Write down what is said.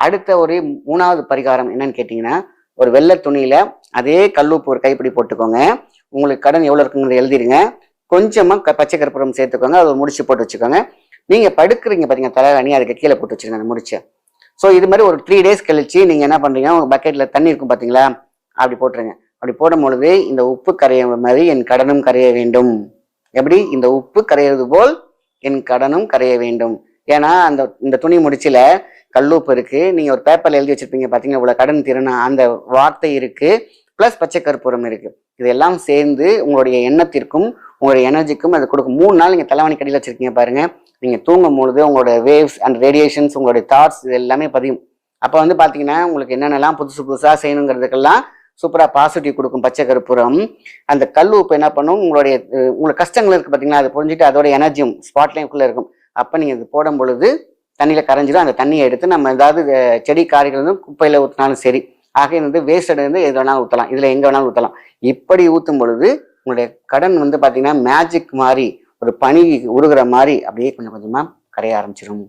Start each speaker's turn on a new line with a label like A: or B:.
A: அடுத்த ஒரு 3வது பரிகாரம் என்னன்னு கேட்டீங்கன்னா, ஒரு வெள்ளை துணியில அதே கல்லுப்பு ஒரு கைப்பிடி போட்டுக்கோங்க. உங்களுக்கு கடன் எவ்வளவு இருக்குங்கிறத எழுதிருங்க. கொஞ்சமா பச்சை கற்பூரம் சேர்த்துக்கோங்க. அது ஒரு முடிச்சு போட்டு வச்சுக்கோங்க. நீங்க படுக்கிறீங்க பாத்தீங்க தலைகாணி, அதுக்கு கீழே போட்டு வச்சிருங்க அந்த முடிச்ச. ஸோ இது மாதிரி ஒரு 3 days கழிச்சு நீங்க என்ன பண்றீங்க, உங்க பக்கெட்ல தண்ணி இருக்கும் பாத்தீங்களா, அப்படி போட்டுருங்க. அப்படி போடும் பொழுது இந்த உப்பு கரைய மாதிரி என் கடனும் கரைய வேண்டும். எப்படி இந்த உப்பு கரையிறது போல் என் கடனும் கரைய வேண்டும். ஏன்னா இந்த துணி முடிச்சுல கல்லுப்பு இருக்கு. நீங்க ஒரு பேப்பர்ல எழுதி வச்சிருப்பீங்க பாத்தீங்கன்னா, இவ்வளவு கடன் தீரணும் அந்த வார்த்தை இருக்கு, பிளஸ் பச்சை கற்பூரம் இருக்கு. இதெல்லாம் சேர்ந்து உங்களுடைய எண்ணத்திற்கும் உங்களுடைய எனர்ஜிக்கும் அது கொடுக்கும். 3 நாள் நீங்க தலைவாணி கடியில் வச்சிருக்கீங்க பாருங்க. நீங்க தூங்கும் பொழுது உங்களோட வேவ்ஸ் அண்ட் ரேடியேஷன்ஸ், உங்களுடைய தாட்ஸ் இது எல்லாமே பதியும். அப்ப வந்து பாத்தீங்கன்னா உங்களுக்கு என்னென்னலாம் புதுசா செய்யணுங்கிறதுக்கெல்லாம் சூப்பரா பாசிட்டிவ் கொடுக்கும் பச்சை கற்பூரம். அந்த கல் உப்பு என்ன பண்ணும், உங்களுக்கு கஷ்டங்கள் இருக்கு பாத்தீங்களா, அதை புரிஞ்சுட்டு அதோட எனர்ஜியும் ஸ்பாட்லைனுக்குள்ள இருக்கும். அப்ப நீங்க இது போடும் பொழுது தண்ணியில கரைஞ்சிடும். அந்த தண்ணியை எடுத்து நம்ம ஏதாவது செடி காய்கள் வந்து குப்பையில ஊற்றினாலும் சரி, ஆக வந்து வேஸ்ட் வந்து எது வேணாலும் ஊற்றலாம், இதுல எங்க வேணாலும் ஊற்றலாம். இப்படி ஊற்றும் பொழுது உங்களுடைய கடன் வந்து பாத்தீங்கன்னா மேஜிக் மாதிரி, ஒரு பனி உருகிற மாதிரி அப்படியே கொஞ்சம் கொஞ்சமா கரைய ஆரம்பிச்சிடும்.